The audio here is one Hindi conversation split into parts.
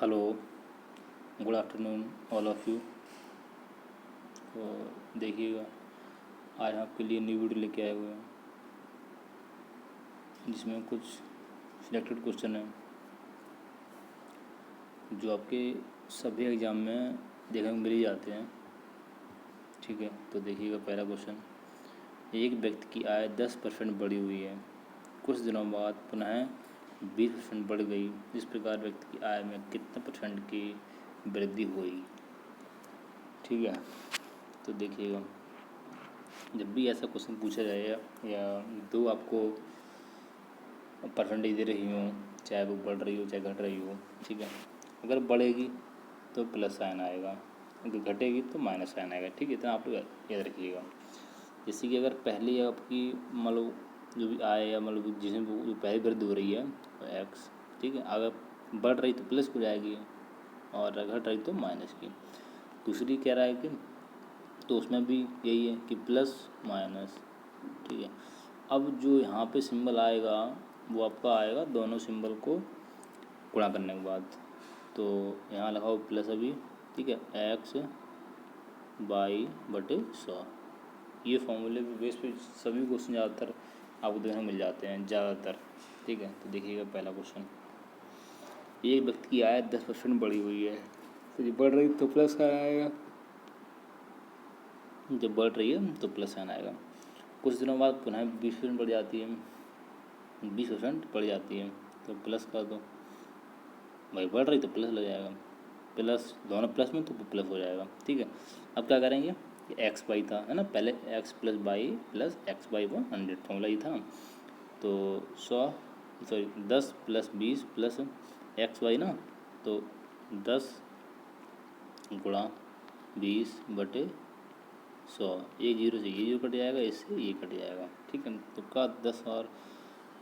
Hello, good afternoon all of you. तो देखिएगा, आज हम आपके लिए न्यू वीडियो लेके आए हुए हैं जिसमें कुछ सिलेक्टेड क्वेश्चन हैं जो आपके सभी एग्ज़ाम में देखने को मिल ही जाते हैं। ठीक है, तो देखिएगा पहला क्वेश्चन। एक व्यक्ति की आय 10% बढ़ी हुई है, कुछ दिनों बाद पुनः 20% बढ़ गई। इस प्रकार व्यक्ति की आय में कितने परसेंट की वृद्धि हुई? ठीक है, तो देखिएगा, जब भी ऐसा क्वेश्चन पूछा जाए या दो आपको परसेंटेज दे रही हूँ, चाहे वो बढ़ रही हो चाहे घट रही हो, ठीक है, अगर बढ़ेगी तो प्लस साइन आएगा, अगर घटेगी तो माइनस साइन आएगा। ठीक है, इतना आप लोग याद रखिएगा। जैसे कि अगर पहली आपकी मतलब जो भी आए या मतलब जिसमें वो पहली वृद्धि हो रही है तो एक्स, ठीक है, अगर बढ़ रही तो प्लस हो जाएगी और घट रही तो माइनस की। दूसरी कह रहा है कि तो उसमें भी यही है कि प्लस माइनस। ठीक है, अब जो यहाँ पे सिंबल आएगा वो आपका आएगा दोनों सिंबल को गुणा करने के बाद। तो यहाँ लगाओ प्लस अभी, ठीक है, एक्स बाई बटे 100। ये फॉर्मूले पे बेस पे सभी क्वेश्चन ज़्यादातर आपको देखने को मिल जाते हैं ज़्यादातर। ठीक है, तो देखिएगा पहला क्वेश्चन। एक व्यक्ति की आय 10% बढ़ी हुई है, तो जब बढ़ रही तो प्लस का आएगा, जब बढ़ रही है तो प्लस साइन आएगा। कुछ दिनों बाद पुनः 20% बढ़ जाती है, 20% बढ़ जाती है तो प्लस कर दो भाई, बढ़ रही तो प्लस लग जाएगा, प्लस दोनों प्लस में तो प्लस हो जाएगा। ठीक है, अब क्या करेंगे, एक्स बाई था है ना, पहले x plus y plus x y 100 formula ही था। तो 10 प्लस 20 प्लस एक्स बाई ना, तो 10 गुणा 20 बटे 100। ये जीरो से ये जीरो कट जाएगा, इससे ये कट जाएगा। ठीक है, तो का 10 और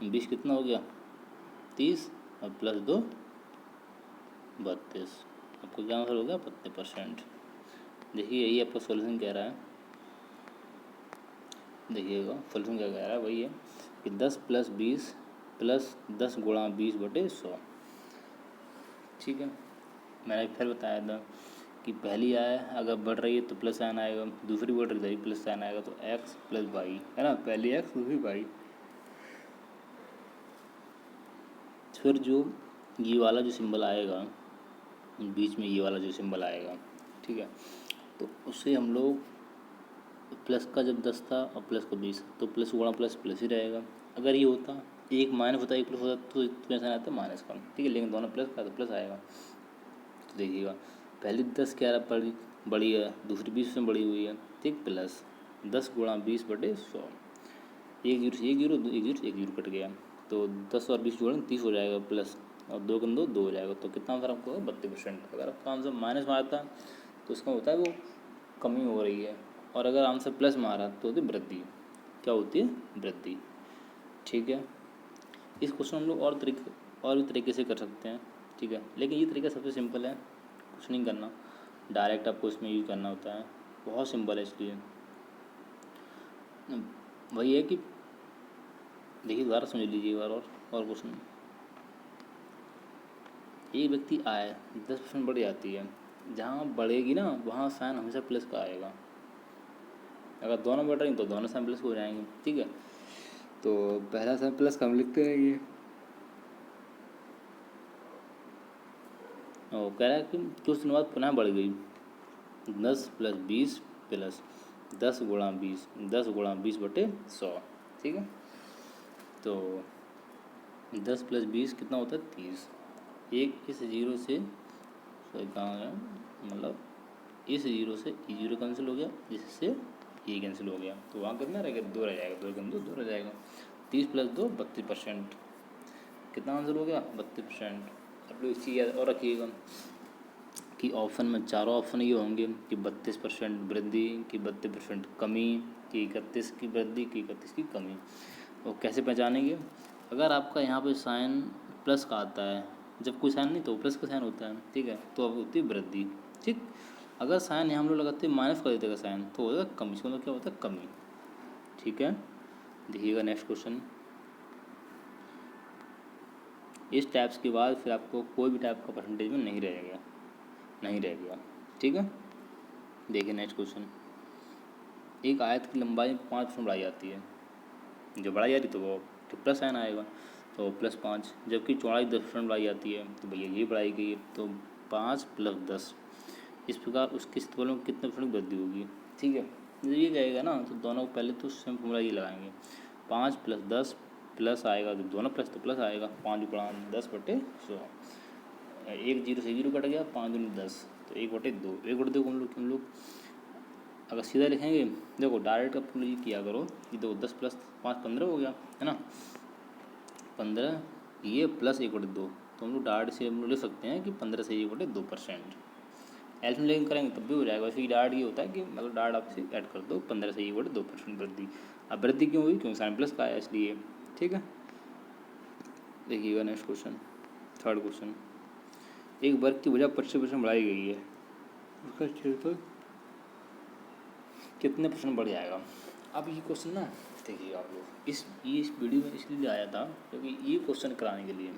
20 कितना हो गया 30 और प्लस 2 32। आपको क्या आंसर हो गया 32%। देखिए यही आपका सॉल्यूशन कह रहा है। देखिएगा सॉल्यूशन क्या कह रहा है, वही है कि 10 प्लस 20 प्लस 10 गुणा 20 बटे 100। ठीक है, मैंने फिर बताया था कि पहली आय अगर बढ़ रही है तो प्लस साइन आएगा, दूसरी बढ़ रही है प्लस साइन आएगा। तो एक्स प्लस वाई है ना, पहली एक्स दूसरी वाई। फिर जो ये वाला जो सिंबल आएगा बीच में, ये वाला जो सिंबल आएगा, ठीक है, तो उससे हम लोग प्लस का जब 10 था और प्लस का 20, तो प्लस गुणा प्लस प्लस ही रहेगा। अगर ये होता एक माइनस होता एक प्लस होता तो प्लस आता माइनस का। ठीक है, लेकिन दोनों प्लस का तो प्लस आएगा। तो देखिएगा पहली 10 क्या बड़ी है, दूसरी 20 में बड़ी हुई है, ठीक, प्लस 10 गुणा 20 बटे 100। एक जीरो से एक जीरो, एक जीरो से एक जीरो कट गया, तो 10 और 20 जोड़ेंगे 30 हो जाएगा प्लस, और 2 कम 2 2 हो जाएगा। तो कितना आंसर आपको 32%। अगर आपका आंसर माइनस में आता तो उसका होता है वो कमी हो रही है, और अगर आंसर प्लस में आ रहा तो होती है वृद्धि। क्या होती है? वृद्धि। ठीक है, इस क्वेश्चन हम लोग और भी तरीके से कर सकते हैं। ठीक है, लेकिन ये तरीका सबसे सिंपल है, कुछ नहीं करना, डायरेक्ट आपको इसमें यूज करना होता है, बहुत सिंपल है। इसलिए वही है कि देखिए दोबारा समझ लीजिए एक बार और क्वेश्चन। एक व्यक्ति आय 10% बढ़ जाती है, जहाँ बढ़ेगी ना वहाँ साइन हमेशा प्लस का आएगा। अगर दोनों बढ़ रही तो दोनों साइन प्लस हो जाएंगे। ठीक है, तो पहला साइन प्लस का हम लिखते रहेंगे। और कह रहा है कि कुछ दिनों बाद पुनः बढ़ गई, 10 प्लस 20 प्लस 10 गुणा 20, 10 गुणा 20 बटे 100। ठीक है, तो 10 प्लस 20 कितना होता है 30। एक इस जीरो से सॉरी कहाँ गया, मतलब इस जीरो से ये जीरो कैंसिल हो गया, इससे ये कैंसिल हो गया, तो वहाँ कितना रहेगा 2 रह जाएगा, 2 कम 2 2 रह जाएगा। 30 प्लस 2 32%। कितना आंसर हो गया 32%। आप लोग इस चीज़ याद और रखिएगा कि ऑप्शन में चारों ऑप्शन ये होंगे कि 32% वृद्धि, कि 32% कमी, कि 31 की वृद्धि, कि 31 की कमी। और कैसे पहचानेंगे, अगर आपका यहाँ पे साइन प्लस का आता है, जब कोई साइन नहीं तो प्लस का साइन होता है, ठीक है, तो अब होती है वृद्धि। ठीक, अगर साइन यहाँ हम लोग लगाते हैं माइनस कर देते हैं साइन, तो होगा कमी, इसका मतलब क्या होता है कमी। ठीक है, देखिएगा नेक्स्ट क्वेश्चन। इस टाइप्स के बाद फिर आपको कोई भी टाइप का परसेंटेज में नहीं रहेगा, नहीं रह गया। ठीक है, देखिए नेक्स्ट क्वेश्चन। एक आयत की लंबाई 5% बढ़ाई जाती है, जो बढ़ाई जाती है तो वो तो प्लस साइन आएगा, तो +5। जबकि चौड़ाई 10% बढ़ाई जाती है, तो भैया ये बढ़ाई गई है, तो 5 + 10। इस प्रकार उसके क्षेत्रफल में कितने % वृद्धि होगी। ठीक है, जब ये कहेगा ना तो दोनों को पहले तो सेम फॉर्मूला ये लगाएंगे, 5 + 10 प्लस आएगा, तो दोनों प्लस तो प्लस आएगा, 5 × 10/100। 1 0 से 0 कट गया, 5 दूनी 10, तो 1/2। 1/2 को हम लोग अगर सीधा लिखेंगे, देखो डायरेक्ट अपन ये किया करो कि देखो 10 + 5 15 हो गया, है ना, 15 ये प्लस 1/2, तो हम लोग डायरेक्ट से हम लोग लिख सकते हैं कि 15 से 1/2%। एल्स में लेकिन करेंगे तब भी हो जाएगा। वैसे डायरेक्ट ये होता है कि मतलब डायरेक्ट आप इसे ऐड कर दो, 15 से 1/2% वृद्धि। अब वृद्धि क्यों हुई, क्योंकि साइन प्लस का है इसलिए। ठीक है, देखिएगा नेक्स्ट क्वेश्चन, थर्ड क्वेश्चन। एक वर्ग की भुजा 25% बढ़ाई गई है, उसका क्षेत्रफल कितने % बढ़ जाएगा। अब ये क्वेश्चन ना देखिए आप लोग, इस वीडियो में इसलिए आया था क्योंकि ये क्वेश्चन कराने के लिए,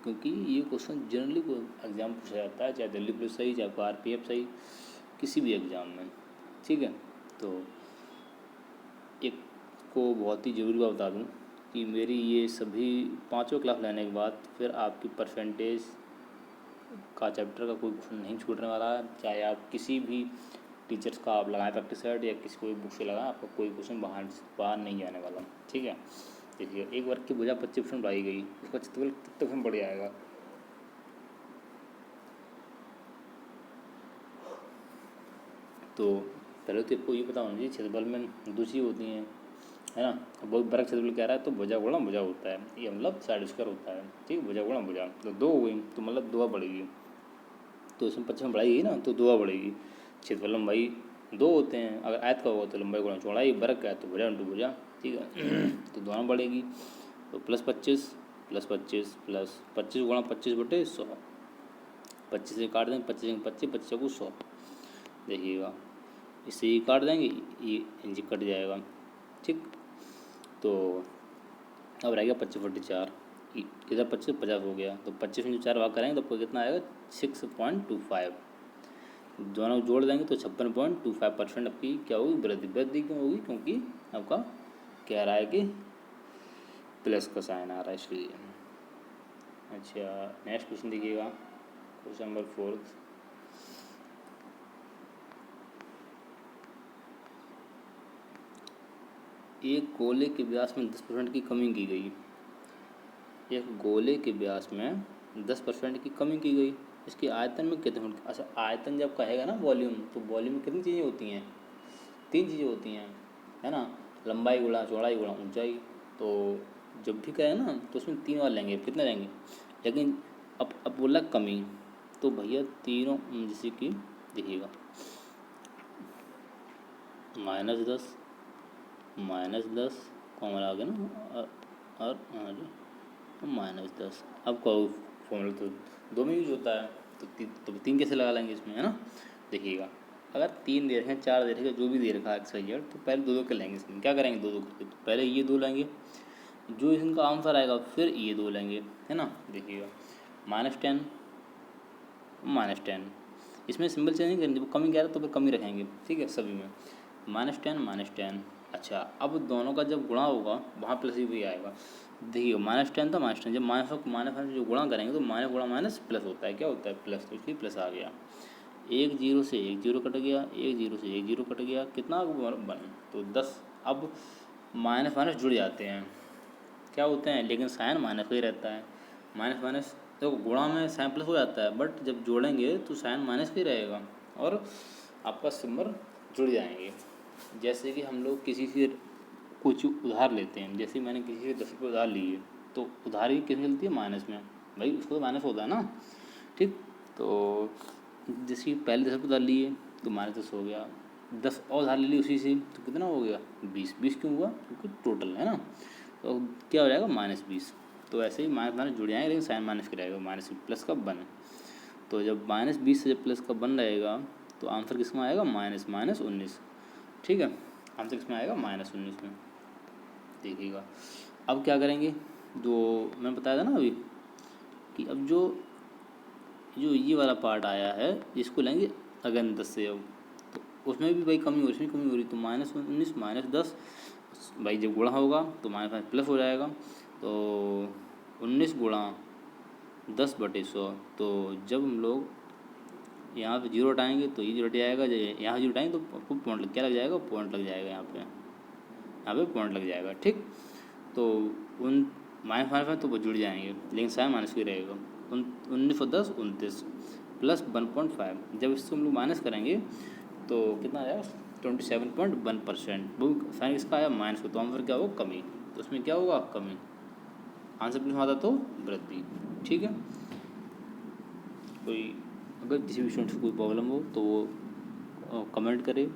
क्योंकि ये क्वेश्चन जनरली को एग्ज़ाम पूछा जाता है, चाहे दिल्ली पुलिस सही, चाहे RPF सही, किसी भी एग्ज़ाम में। ठीक है, तो एक को बहुत ही ज़रूरी बात बता दूँ कि मेरी ये सभी 5 क्लास लेने के बाद फिर आपकी परसेंटेज का चैप्टर का कोई क्वेश्चन नहीं छूटने वाला है। चाहे आप किसी भी टीचर्स का आप लगाएं प्रैक्टिस सेट या किसी कोई बुक से लगाएं, आपका कोई क्वेश्चन बाहर नहीं जाने वाला। ठीक है, देखिए एक वर्ग की भुजा 25% बढ़ाई गई, उसका क्षेत्रफल कितने % बढ़ जाएगा। तो पहले तो आपको ये पता होना चाहिए क्षेत्रफल में 2 चीज़ होती हैं, है ना। बहुत बड़ा क्षेत्रफल कह रहा है तो भुजा गुणा भुजा होता है, ये मतलब साइड स्क्वायर होता है। ठीक है, भुजा गुणा भुजा, तो 2 हो गई, तो मतलब 2 बढ़ेगी, तो इसमें 25 बढ़ाई ना, तो 2 बढ़ेगी। क्षेत्रफल लंबाई 2 होते हैं, अगर आयत का होगा तो लंबाई गुणा चौड़ाई, वर्ग का है तो भुजा × भुजा। ठीक है, तो दोनों बढ़ेगी, तो +25 + 25 + 25 × 25/100, 25 से काट देंगे, 25 × 25, 25 को 100। देखिएगा इससे ये काट देंगे, ये इंच कट जाएगा। ठीक, तो अब रहेगा 25/4, इधर 25 50 हो गया, तो 25 में 4 भाग करेंगे तो आपको कितना आएगा 6.25। दोनों जोड़ देंगे तो 56.25% आपकी क्या होगी, वृद्धि। वृद्धि क्यों होगी, क्योंकि आपका कह रहा है कि प्लस का साइन आ रहा है इसलिए। अच्छा, नेक्स्ट क्वेश्चन देखिएगा, क्वेश्चन नंबर 4। एक गोले के व्यास में 10% की कमी की गई। एक गोले के व्यास में 10% की कमी की गई, इसके आयतन में कितने। अच्छा, आयतन जब कहेगा ना वॉल्यूम, तो वॉल्यूम में कितनी चीज़ें होती हैं, 3 चीज़ें होती हैं, है ना, लंबाई गुणा चौड़ाई गुणा ऊंचाई। तो जब भी कहे ना तो उसमें 3 बार लेंगे, कितने लेंगे। लेकिन अब बोला कमी, तो भैया तीनों जैसे कि देखिएगा -10 -10 कॉमन आ गया ना, और -10। अब कहो फॉर्मूला तो 2 में यूज होता है, तो 3 कैसे लगा लेंगे इसमें, है ना। देखिएगा अगर 3 दे रखे हैं, 4 दे रखे हैं, जो भी दे रखा है XYZ, तो पहले 2 कर लेंगे। इसमें क्या करेंगे, 2 करके, तो पहले ये 2 लेंगे, जो इनका आंसर आएगा फिर ये 2 लेंगे, है ना। देखिएगा -10 -10, इसमें सिंबल चेंज नहीं करेंगे, जब कमी कह रहा है तो फिर कमी रखेंगे। ठीक है, सभी में -10 -10। अच्छा, अब दोनों का जब गुणा होगा वहाँ प्लस ही भी आएगा। देखिए -10 था -10, जब माइनस जो गुणा करेंगे तो माइनस गुणा माइनस प्लस होता है, क्या होता है प्लस, तो इसलिए प्लस आ गया। 1 0 से 1 0 कट गया, 1 0 से 1 0 कट गया, कितना 1, तो 10। अब माइनस माइनस जुड़ जाते हैं, क्या होते हैं, लेकिन साइन माइनस का ही रहता है। माइनस माइनस तो गुणा में साइन प्लस हो जाता है, बट जब जोड़ेंगे तो साइन माइनस का ही रहेगा और आपका सिंबल जुड़ जाएंगे। जैसे कि हम लोग किसी से कुछ उधार लेते हैं, जैसे मैंने किसी से 10 रुपये उधार लिए, तो उधार ही किस मिलती है, माइनस में, भाई उसको तो माइनस होता है ना। ठीक, तो जैसे कि पहले 10 रुपये उधार लिए तो -10 हो गया, 10 और उधार ले ली उसी से, तो कितना हो गया 20। 20 क्यों हुआ, क्योंकि टोटल है ना, तो क्या हो जाएगा -20। तो ऐसे ही माइनस माइनस जुड़ जाएंगे, लेकिन साइन माइनस के रहेगा, माइनस प्लस का 1। तो जब -20 से जब प्लस का 1 रहेगा तो आंसर किस में आएगा, -19। ठीक है, आंसर किस में आएगा, -19 में। देखिएगा अब क्या करेंगे, जो मैं बताया था ना अभी कि अब जो जो ये वाला पार्ट आया है इसको लेंगे अगेन 10 से। अब तो उसमें भी भाई कमी हो रही, इसमें कमी हो रही, तो -19 -10 भाई जब गुणा होगा तो -5 प्लस हो जाएगा। तो 19 गुणा 10/100। तो जब हम लोग यहाँ पे जीरो हटाएंगे तो ये जीरो हट जाएगा, जब यहाँ जीरो हटाएंगे तो आपको पॉइंट लग क्या लग जाएगा, पॉइंट लग जाएगा यहाँ पे पॉइंट लग जाएगा। ठीक, तो उन -5 तो वो जुड़ जाएंगे लेकिन साइन माइनस ही रहेगा। 19 और 10 29 प्लस 1.5, जब इसको हम लोग माइनस करेंगे तो कितना आया 27.1%। वो साइन किसका आया माइनस को, तो हम फिर क्या होगा कमी, तो उसमें क्या होगा कमी। आंसर प्लस में आता तो वृद्धि। ठीक है, कोई अगर किसी भी स्टूडेंट को कोई प्रॉब्लम हो तो वो कमेंट करे,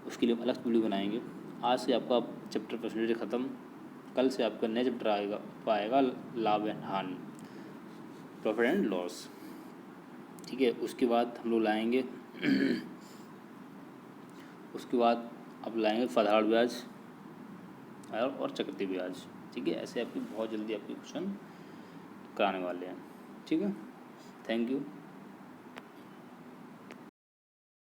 उसके लिए हम अलग वीडियो बनाएंगे। आज से आपका चैप्टर परसेंटेज ख़त्म, कल से आपका नया चैप्टर आएगा लाभ एंड हानि, प्रॉफिट एंड लॉस। ठीक है, उसके बाद हम लोग लाएंगे उसके बाद आप लाएंगे साधारण ब्याज और चक्रवृद्धि ब्याज। ठीक है, ऐसे आपकी बहुत जल्दी आपके क्वेश्चन कराने वाले हैं। ठीक है, थैंक यू।